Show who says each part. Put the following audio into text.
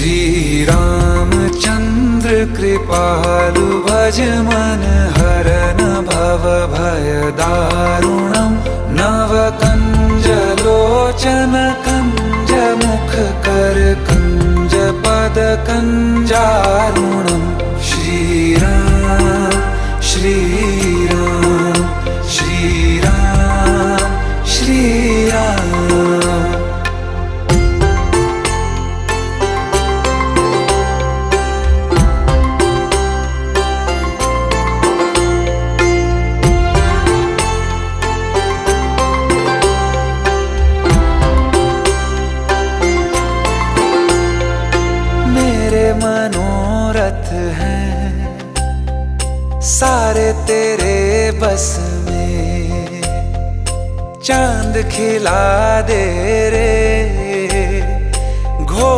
Speaker 1: श्री रामचंद्र कृपालु भज मन हरन भव भय दारुणम नव कंज लोचन कंज मुख कर कंज पद कंजारुणम श्री राम श्री राम श्री राम श्री राम। मनोरथ हैं सारे तेरे बस में, चांद खिला दे रे घो